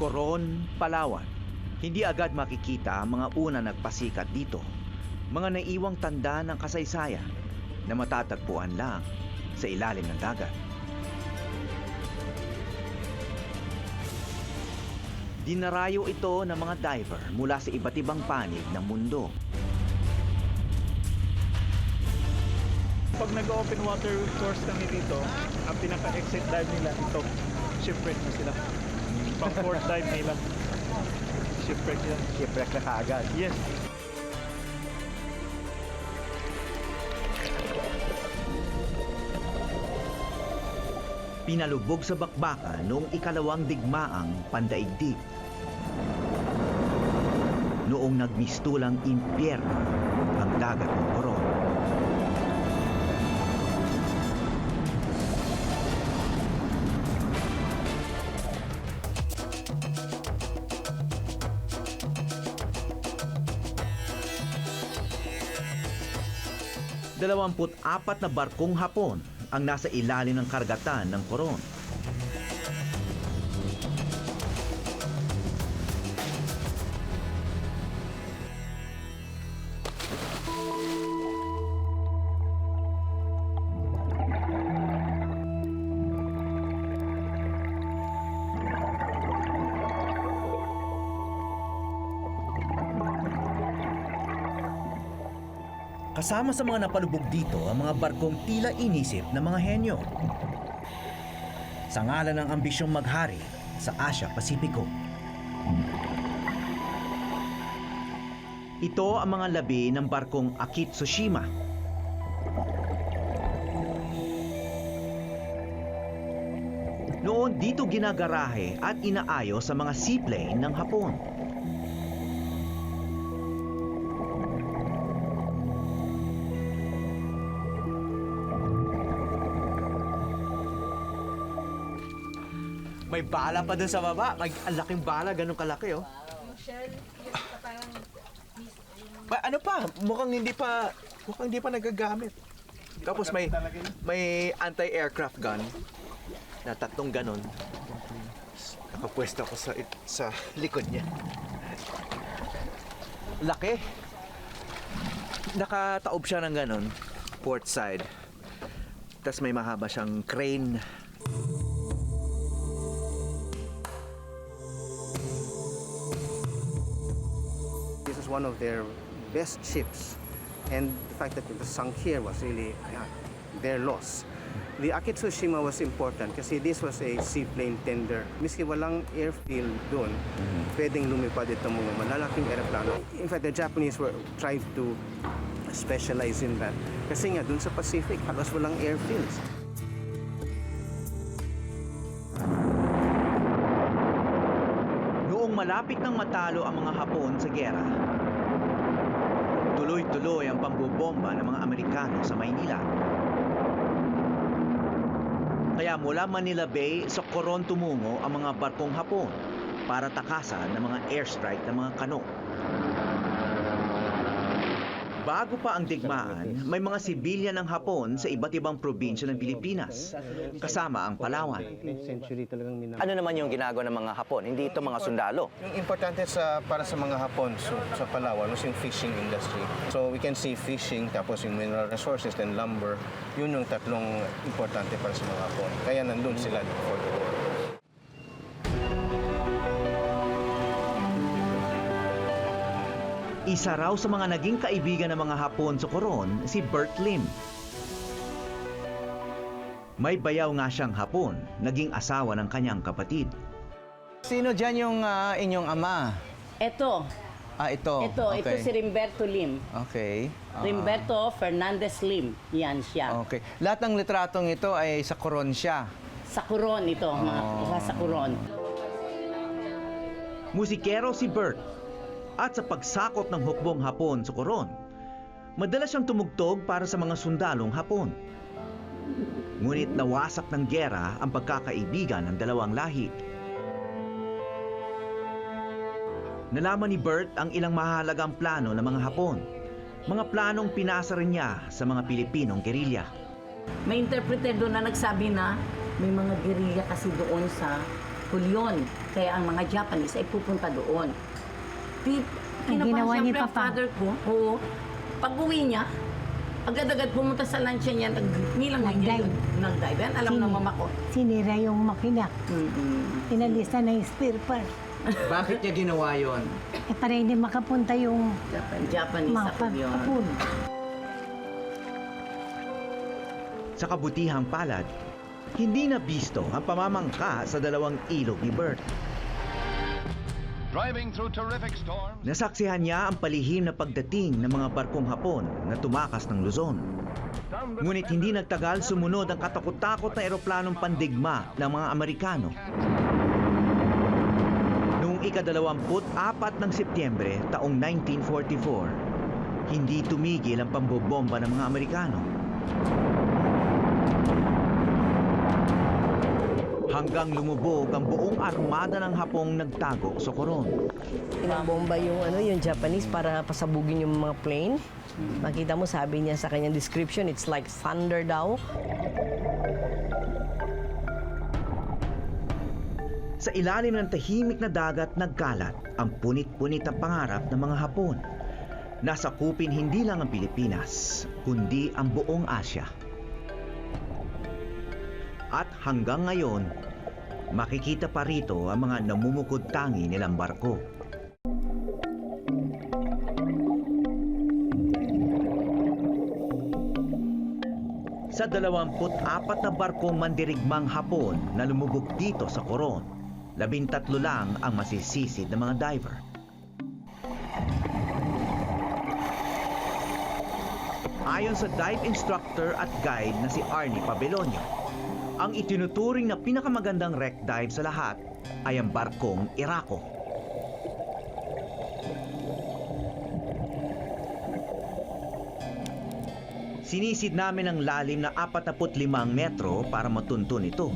Coron, Palawan. Hindi agad makikita ang mga una nagpasikat dito. Mga naiwang tanda ng kasaysayan na matatagpuan lang sa ilalim ng dagat. Dinarayo ito ng mga diver mula sa iba't ibang panig ng mundo. Pag nag-open water course kami dito, ang pinaka-exit dive nila ito, shipwreck na sila. Pang fourth dive nila, shipwreck yan. Shipwreck na kaagad. Yes. Pinalubog sa bakbakan noong ikalawang digmaang pandaigdig. Noong nagmistulang impyerno ang dagat ng Coron. Dalawamput-apat na barkong Hapon ang nasa ilalim ng karagatan ng Coron. Kasama sa mga napalubog dito ang mga barkong tila inisip ng mga henyo. Sa ngalan ng ambisyong maghari sa Asia-Pasipiko. Ito ang mga labi ng barkong Akitsushima. Noon dito ginagarahe at inaayos sa mga seaplane ng Hapon. May bala pa dun sa baba. Ang laking bala, ganun kalaki, oh. Yung shell, yung parang... Ano pa? Mukhang hindi pa nagagamit. Tapos may anti-aircraft gun na tatlong ganun. Nakapwesto ko sa likod niya. Laki. Nakataob siya ng ganun, port side. Tapos may mahaba siyang crane. One of their best ships, and the fact that it was sunk here was really their loss. The Akitsushima was important kasi this was a seaplane tender. Miski walang airfield doon, pwedeng lumipad itong mga malalaking aeroplano. In fact, the Japanese were trying to specialize in that. Kasi nga doon sa Pacific, halos walang airfields. Noong malapit nang matalo ang mga Hapon sa giyera, tuloy-tuloy ang pambobomba ng mga Amerikano sa Maynila. Kaya mula Manila Bay sa Coron tumungo ang mga barkong Hapon para takasan ng mga airstrike ng mga kano. Bago pa ang digmaan, may mga sibilyan ng Hapon sa iba't ibang probinsya ng Pilipinas, kasama ang Palawan. Ano naman yung ginagawa ng mga Hapon? Hindi ito mga sundalo. Yung importante para sa mga Hapon sa Palawan was yung fishing industry. So we can see fishing, tapos yung mineral resources, then lumber. Yun yung tatlong importante para sa mga Hapon. Kaya nandun sila for the war. Isa raw sa mga naging kaibigan ng mga Hapon sa Coron, si Bert Lim. May bayaw nga siyang Hapon, naging asawa ng kanyang kapatid. Sino dyan yung inyong ama? Ito. Ito. Ito si Rimberto Lim. Okay. Rimberto Fernandez Lim. Yan siya. Okay. Lahat ng litratong ito ay sa Coron siya. Sa Coron ito, isa sa Coron. Musikero si Bert. At sa pagsakop ng hukbong Hapon sa Coron, madalas siyang tumugtog para sa mga sundalong Hapon. Ngunit nawasak ng giyera ang pagkakaibigan ng dalawang lahi. Nalaman ni Bert ang ilang mahalagang plano ng mga Hapon. Mga planong pinasa rin niya sa mga Pilipinong gerilya. May interpreter doon na nagsabi na may mga gerilya kasi doon sa Hulyon. Kaya ang mga Japanese ay pupunta doon. ginawa ni Siyempre, ang Papa. father ko, oo, pag-uwi niya, agad-agad pumunta sa lunch niya, nilang Nag-dive. Nag-dive. Yan, alam ng mama ko. Sinira yung makina. Inalisan na yung spare part. Bakit niya ginawa yon? Para hindi makapunta yung Japanese ako yun. hapon. Sa kabutihang palad, hindi na bisto ang pamamangka sa dalawang ilog ni Bert. Driving through terrific storms. Nasaksihan niya ang palihim na pagdating ng mga barkong Hapon na tumakas ng Luzon. Ngunit hindi nagtagal sumunod ang katakot-takot na eroplanong pandigma ng mga Amerikano. Noong ika-24 ng Setyembre taong 1944, hindi tumigil ang pambobomba ng mga Amerikano. Hanggang lumubog ang buong armada ng Hapong nagtago sa Coron. Pinabomba yung Japanese para pasabugin yung mga plane. Makita mo, sabi niya sa kanyang description, it's like thunder daw. Sa ilalim ng tahimik na dagat nagkalat ang punit-punit na pangarap ng mga Hapon. Nasakupin hindi lang ang Pilipinas, kundi ang buong Asya. At hanggang ngayon, makikita pa rito ang mga namumukod-tangi nilang barko. Sa 24 na barkong mandirigmang Hapon na lumubog dito sa Coron, 13 lang ang masisisid ng mga diver. Ayon sa dive instructor at guide na si Arnie Pabelonio, ang itinuturing na pinakamagandang wreck dive sa lahat ay ang barkong Irako. Sinisid namin ang lalim na 45 metro para matuntun ito.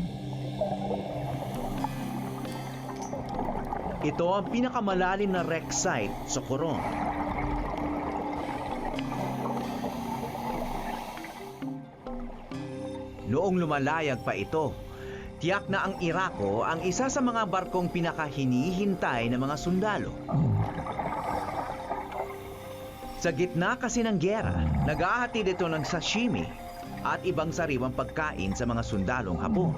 Ito ang pinakamalalim na wreck site sa Coron. Noong lumalayag pa ito, tiyak na ang Irako ang isa sa mga barkong pinakahinihintay ng mga sundalo. Sa gitna kasi ng gyera, naghahatid ito ng sashimi at ibang sariwang pagkain sa mga sundalong Hapon.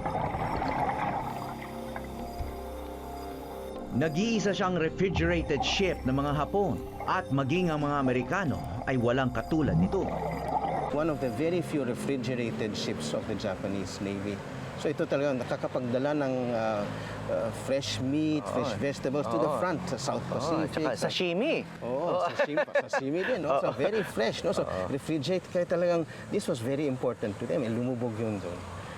Nag-iisa siyang refrigerated ship ng mga Hapon at maging ang mga Amerikano ay walang katulad nito. One of the very few refrigerated ships of the Japanese Navy. So ito talaga nakakapagdala ng fresh meat, fresh vegetables to the front sa South Pacific. Tsaka sashimi. Sashimi din. No? So very fresh. No? So refrigerate kaya talagang this was very important to them. Lumubog yun doon.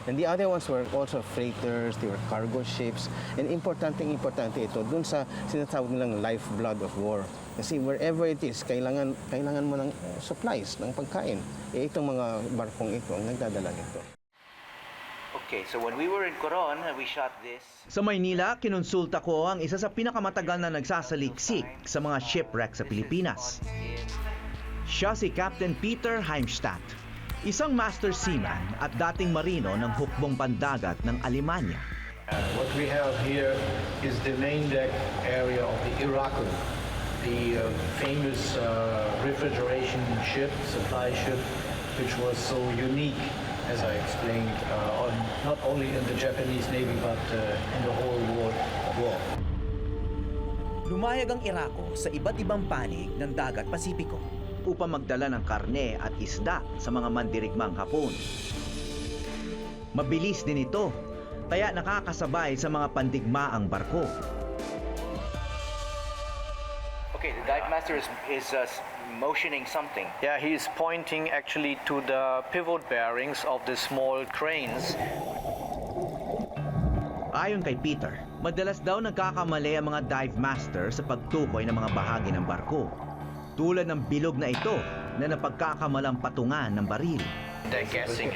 And the other ones were also freighters, they were cargo ships. And importante ito dun sa sinatawag nilang lifeblood of war. Kasi wherever it is, kailangan mo ng supplies, ng pagkain. Itong mga barkong ito ang nagdadala nito. Okay, so when we were in Coron, we shot this. Sa Maynila, kinonsulta ko ang isa sa pinakamatagal na nagsasaliksik sa mga shipwreck sa Pilipinas. Siya si Captain Peter Heimstadt, isang master seaman at dating marino ng hukbong pandagat ng Alemanya. What we have here is the main deck area of the Irako, the famous refrigeration ship, supply ship, which was so unique, as I explained, not only in the Japanese Navy but in the whole world war. Lumayag ang Irako sa iba't ibang panig ng Dagat Pasipiko upang magdala ng karne at isda sa mga mandirigmang Hapon. Mabilis din ito, kaya nakakasabay sa mga pandigmaang barko. Okay, the dive master is motioning something. Yeah, he's pointing actually to the pivot bearings of the small cranes. Ayon kay Peter, madalas daw nagkakamali ang mga dive master sa pagtukoy ng mga bahagi ng barko. Tulad ng bilog na ito na napagkakamalang patungan ng baril. They're guessing.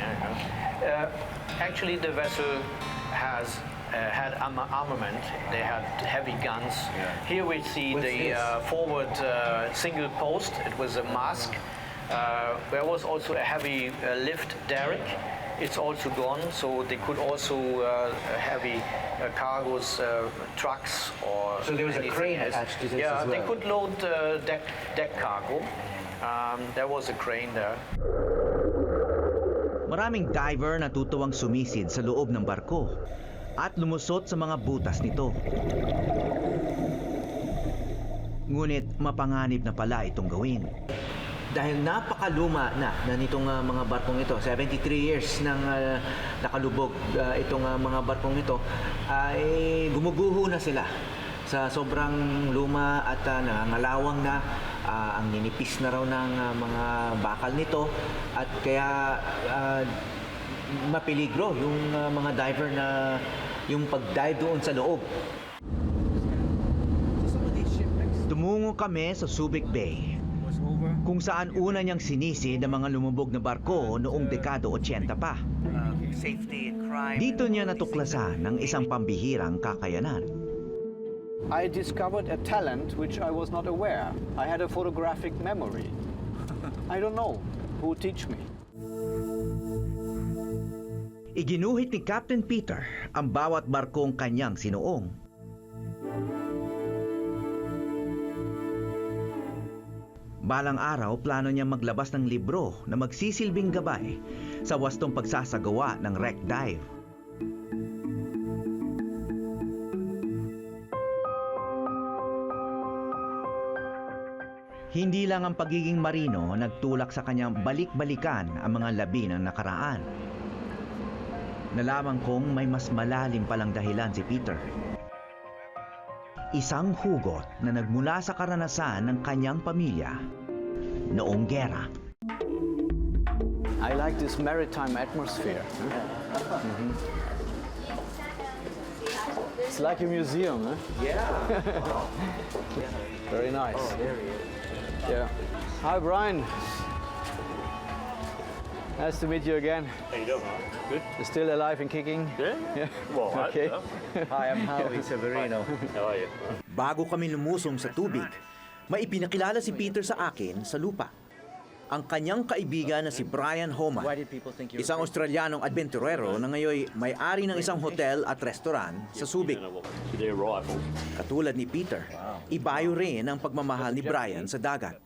Actually, the vessel has had armament. They had heavy guns. Here we see the forward single post. It was a mast. There was also a heavy lift derrick. it's also gone, so they could also heavy cargoes, trucks, or So there was a anything crane else. attached to this Yeah, as they well? could load deck cargo. There was a crane there. Maraming diver na tutuwang sumisid sa loob ng barko at lumusot sa mga butas nito. Ngunit mapanganib na pala itong gawin. Dahil napakaluma na nitong mga barkong ito, 73 years nang nakalubog itong mga barkong ito, ay gumuguho na sila sa sobrang luma at nangangalawang na. Ang ninipis na raw ng mga bakal nito at kaya mapeligro yung mga diver na yung pag-dive doon sa loob. Tumungo kami sa Subic Bay, kung saan una niyang sinisid ang mga lumubog na barko noong dekada 80 pa. Dito niya natuklasan ng isang pambihirang kakayanan. I discovered a talent which I was not aware. I had a photographic memory. I don't know who teach me. Iginuhit ni Captain Peter ang bawat barkong kanyang sinuong. Balang araw, plano niya maglabas ng libro na magsisilbing gabay sa wastong pagsasagawa ng wreck dive. Hindi lang ang pagiging marino nagtulak sa kanyang balik-balikan ang mga labi ng nakaraan. Nalaman kong may mas malalim palang dahilan si Peter. Isang hugot na nagmula sa karanasan ng kanyang pamilya noong gera. I like this maritime atmosphere. It's like a museum, huh? Yeah. Very nice. Oh, there he is. Yeah. Hi, Brian. Nice to meet you again. How you doing, man? Good? You're still alive and kicking? Yeah. Well, Okay. Hi, I'm Howie Severino. How are you? Bago kami lumusong sa tubig, may ipinakilala si Peter sa akin sa lupa. Ang kanyang kaibigan na si Brian Homan, isang Australianong adventurero na ngayon may-ari ng isang hotel at restaurant sa Subic. They're rifles. Katulad ni Peter, ibayo rin ang pagmamahal ni Brian sa dagat.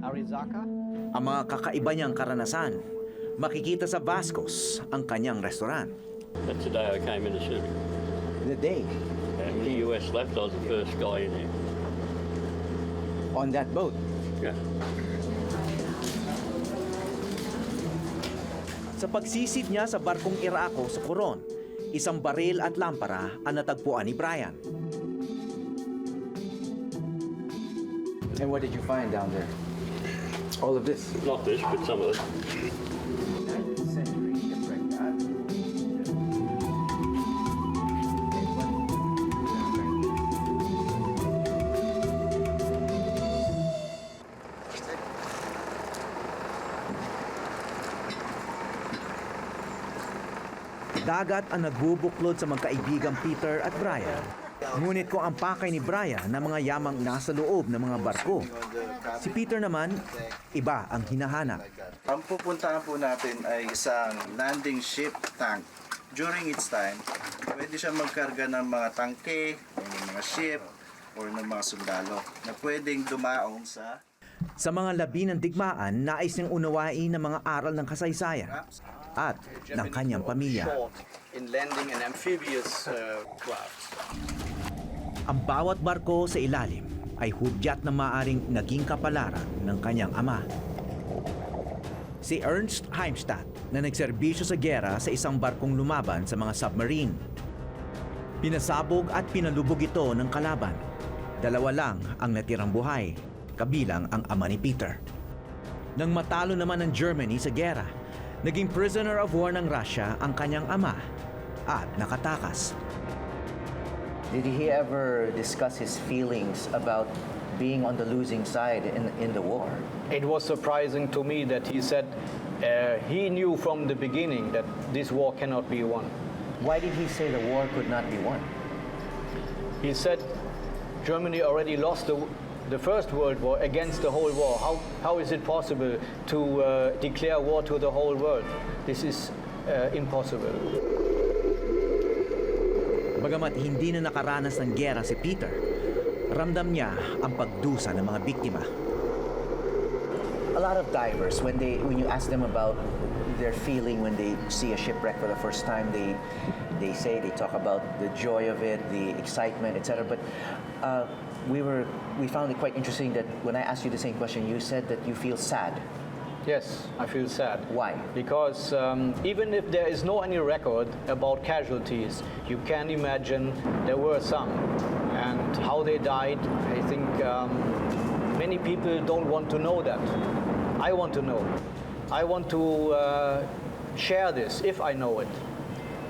Arizaka? Ang mga kakaiba niyang karanasan, makikita sa Vascos ang kanyang restaurant. That's the day I came into Subic. The day And when the US left, I was the first guy in there. on that boat. Yeah. Sa pagsisid niya sa barkong Irako sa Coron, isang baril at lampara ang natagpuan ni Brian. And what did you find down there? All of this? Not this, but some of it. Dagat ang nagbubuklod sa magkaibigang Peter at Brian. Ngunit kung ang pakay ni Brian na mga yamang nasa loob ng mga barko, si Peter naman, iba ang hinahanap. Ang pupuntahan po natin ay isang landing ship tank. During its time, pwede siya magkarga ng mga tangke, o ng mga ship, or ng mga sundalo na pwedeng dumaong sa... Sa mga labi ng digmaan, nais niyang unawain ng mga aral ng kasaysayan at ng kanyang pamilya. In landing an amphibious craft. Ang bawat barko sa ilalim ay hudyat na maaring naging kapalaran ng kanyang ama. Si Ernst Heimstadt na nagserbisyo sa gera sa isang barkong lumaban sa mga submarine. Pinasabog at pinalubog ito ng kalaban. Dalawa lang ang natirang buhay, kabilang ang ama ni Peter. Nang matalo naman ng Germany sa gera, naging prisoner of war ng Russia ang kanyang ama at nakatakas. Did he ever discuss his feelings about being on the losing side in the war? It was surprising to me that he said he knew from the beginning that this war cannot be won. Why did he say the war could not be won? He said Germany already lost the First World War against the whole war. How is it possible to declare war to the whole world? This is impossible. Bagamat hindi na nakaranas ng giyera si Peter, ramdam niya ang pagdusa ng mga biktima. A lot of divers, when you ask them about their feeling when they see a shipwreck for the first time, they talk about the joy of it, the excitement, etc. But we found it quite interesting that when I asked you the same question, you said that you feel sad. Yes, I feel sad. Why? Because even if there is no any record about casualties, you can imagine there were some. And how they died, I think many people don't want to know that. I want to know. I want to share this, if I know it.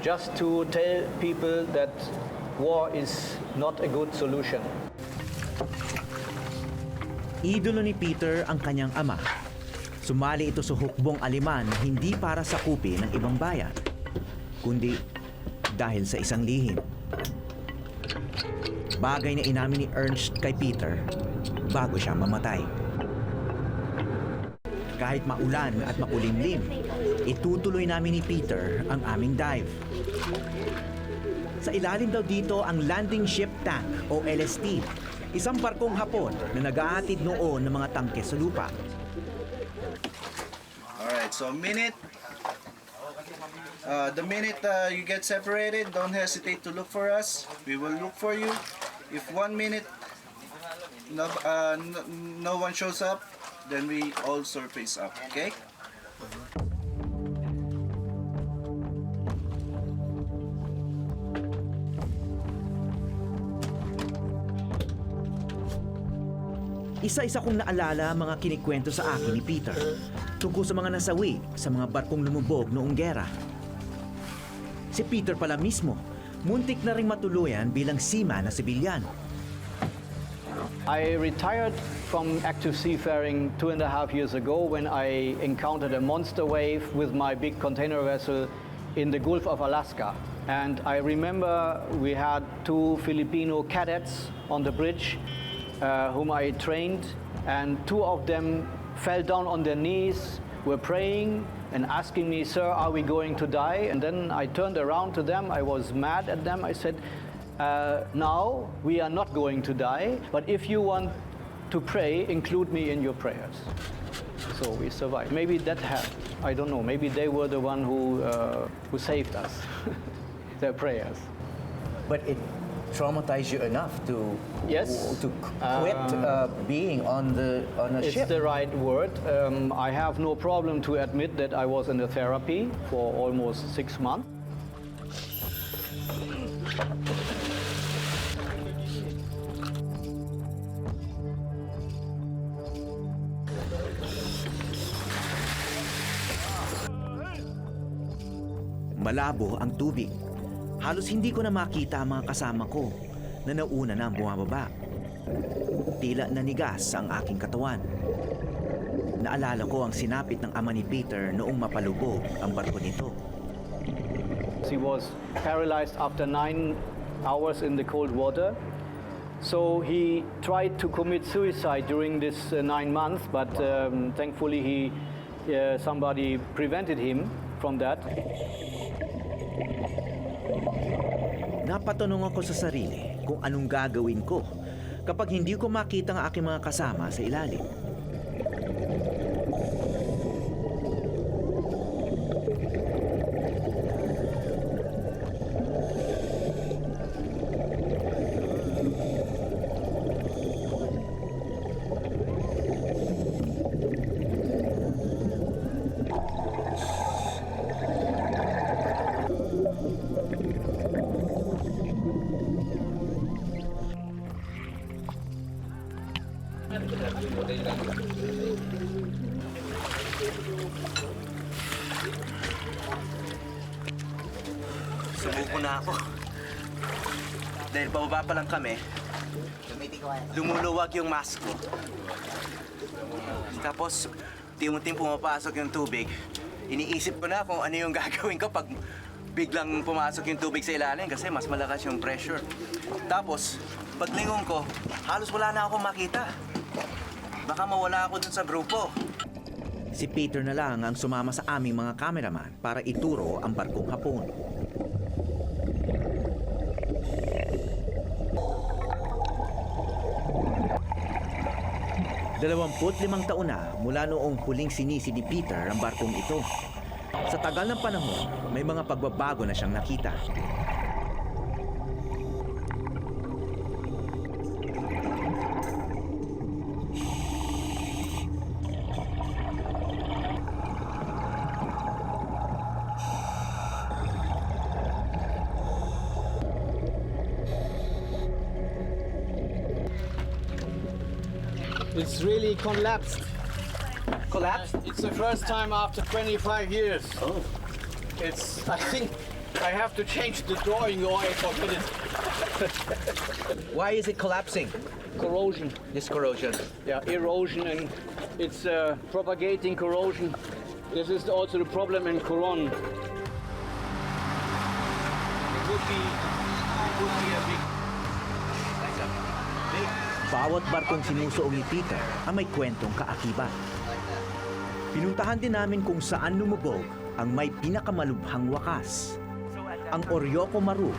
Just to tell people that war is not a good solution. Idolo ni Peter ang kanyang ama. Sumali ito sa hukbong Aleman hindi para sakupin ng ibang bayan, kundi dahil sa isang lihim. Bagay na inamin ni Ernst kay Peter bago siya mamatay. Kahit maulan at makulimlim, itutuloy namin ni Peter ang aming dive. Sa ilalim daw dito ang landing ship tank o LST, isang barkong Hapon na nag-ahatid noon ng mga tangke sa lupa. Alright, so minute. The minute you get separated, don't hesitate to look for us. We will look for you. If 1 minute no one shows up, then we all surface up, okay? Isa-isa kong naalala mga kinikwento sa akin ni Peter tungkol sa mga nasawi sa mga barkong lumubog noong giyera. Si Peter pala mismo, muntik na ring matuluyan bilang seaman na sibilyan. I retired from active seafaring 2.5 years ago when I encountered a monster wave with my big container vessel in the Gulf of Alaska. And I remember we had 2 Filipino cadets on the bridge whom I trained, and 2 of them fell down on their knees, were praying and asking me, "Sir, are we going to die?" And then I turned around to them. I was mad at them. I said, "Now we are not going to die, but if you want to pray, include me in your prayers." So we survived. Maybe that helped. I don't know. Maybe they were the one who saved us. Their prayers. But it traumatized you enough to quit being on a ship. It's the right word. I have no problem to admit that I was in a therapy for almost 6 months. Malabo ang tubig. Halos hindi ko na makita ang mga kasama ko na nauna na ang bumababa. Tila nanigas ang aking katawan. Naalala ko ang sinapit ng ama ni Peter noong mapalubog ang barko nito. He was paralyzed after 9 hours in the cold water. So he tried to commit suicide during this 9 months, but thankfully somebody prevented him from that. Napatanong ako sa sarili kung anong gagawin ko kapag hindi ko makita ang aking mga kasama sa ilalim. Sumuko na ako. Dahil pababa pa lang kami, lumuluwag yung mask ko. Tapos, timunting pumapasok yung tubig. Iniisip ko na kung ano yung gagawin ko pag biglang pumasok yung tubig sa ilalim kasi mas malakas yung pressure. Tapos, paglingon ko, halos wala na akong makita. Baka mawala ako dun sa grupo. Si Peter na lang ang sumama sa aming mga cameraman para ituro ang barkong Hapon. limang taon na mula noong huling sinisi ni Peter ang barkong ito. Sa tagal ng panahon, may mga pagbabago na siyang nakita. It's really collapsed. Collapsed? It's the first time after 25 years. Oh. I think I have to change the drawing or I forget it. Why is it collapsing? Corrosion. This corrosion. Yeah, erosion, and it's propagating corrosion. This is also the problem in Coron. It would be a big... Bawat barkong sinusuong ni Peter ang may kwentong kaakibat. Pinuntahan din namin kung saan lumubog ang may pinakamalubhang wakas, ang Oryoko Maru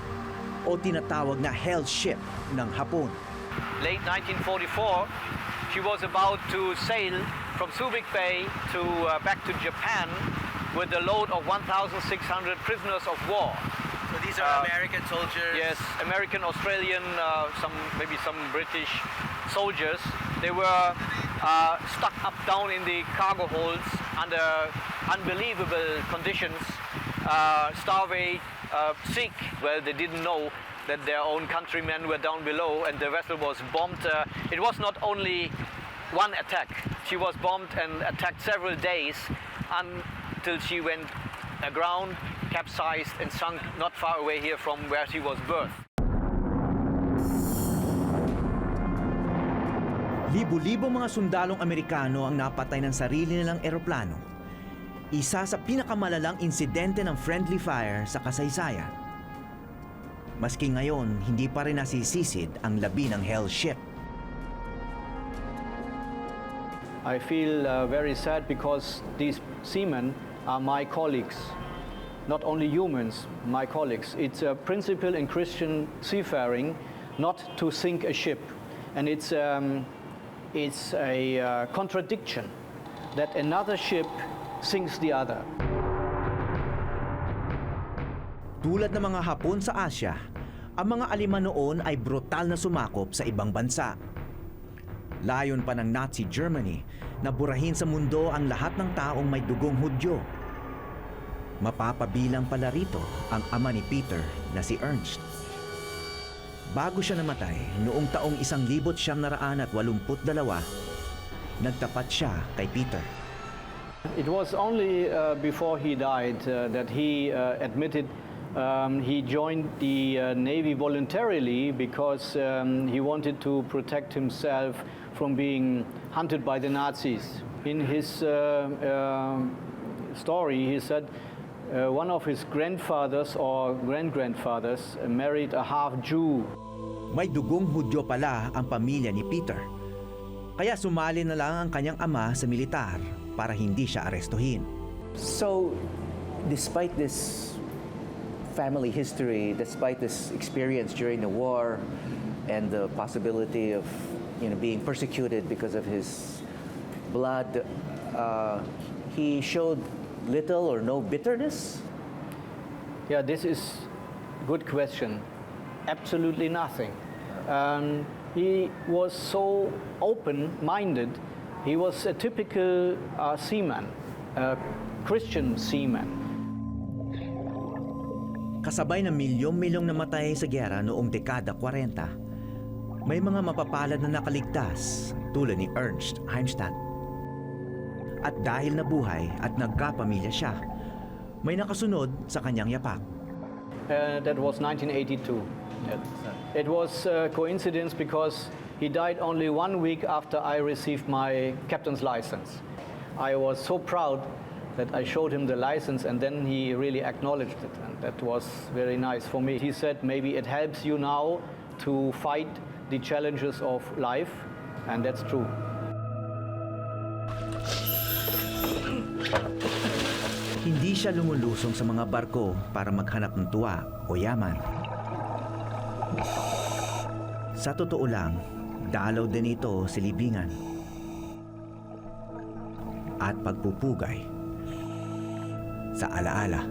o tinatawag na Hell Ship ng Hapon. Late 1944, she was about to sail from Subic Bay to back to Japan with a load of 1,600 prisoners of war. So these are American soldiers? Yes, American, Australian, maybe some British soldiers. They were stuck up down in the cargo holds under unbelievable conditions, starving, sick. Well, they didn't know that their own countrymen were down below and the vessel was bombed. It was not only one attack. She was bombed and attacked several days until she went aground, capsized and sunk not far away here from where she was birthed. Libo-libo mga sundalong Amerikano ang napatay ng sarili nilang eroplano. Isa sa pinakamalalang insidente ng friendly fire sa kasaysayan. Maski ngayon, hindi pa rin nasisisid ang labi ng Hell Ship. I feel very sad because these seamen are my colleagues. Not only humans, my colleagues. It's a principle in Christian seafaring not to sink a ship. And it's a contradiction that another ship sinks the other. Tulad ng mga Hapon sa Asya, ang mga Aleman noon ay brutal na sumakop sa ibang bansa. Layon pa ng Nazi Germany na burahin sa mundo ang lahat ng taong may dugong Hudyo. Mapapabilang pala rito ang ama ni Peter na si Ernst. Bago siya namatay noong taong 1982, nagtapat siya kay Peter. It was only before he died that he admitted he joined the Navy voluntarily because he wanted to protect himself from being hunted by the Nazis. In his story, he said one of his grandfathers or grand-grandfathers married a half-Jew. May dugong Hudyo pala ang pamilya ni Peter. Kaya sumali na lang ang kanyang ama sa militar para hindi siya arestuhin. So, despite this family history, despite this experience during the war and the possibility of being persecuted because of his blood, he showed little or no bitterness? Yeah, this is a good question. Absolutely nothing. He was so open-minded. He was a typical seaman, a Christian seaman. Kasabay ng milyong-milyong namatay sa giyera noong dekada 40, may mga mapapalad na nakaligtas tulad ni Ernst Heimstadt. At dahil nabuhay at nagkapamilya siya, may nakasunod sa kanyang yapak. That was 1982. It was a coincidence because he died only 1 week after I received my captain's license. I was so proud that I showed him the license and then he really acknowledged it, and that was very nice for me. He said, maybe it helps you now to fight the challenges of life, and that's true. Hindi siya lumulusong sa mga barko para maghanap ng tuwa o yaman. Sa totoo lang, dalaw din ito sa libingan at pagpupugay sa alaala.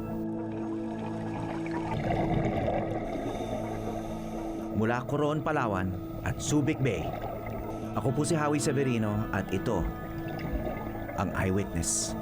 Mula Coron, Palawan at Subic Bay, ako po si Howie Severino at ito ang Eyewitness.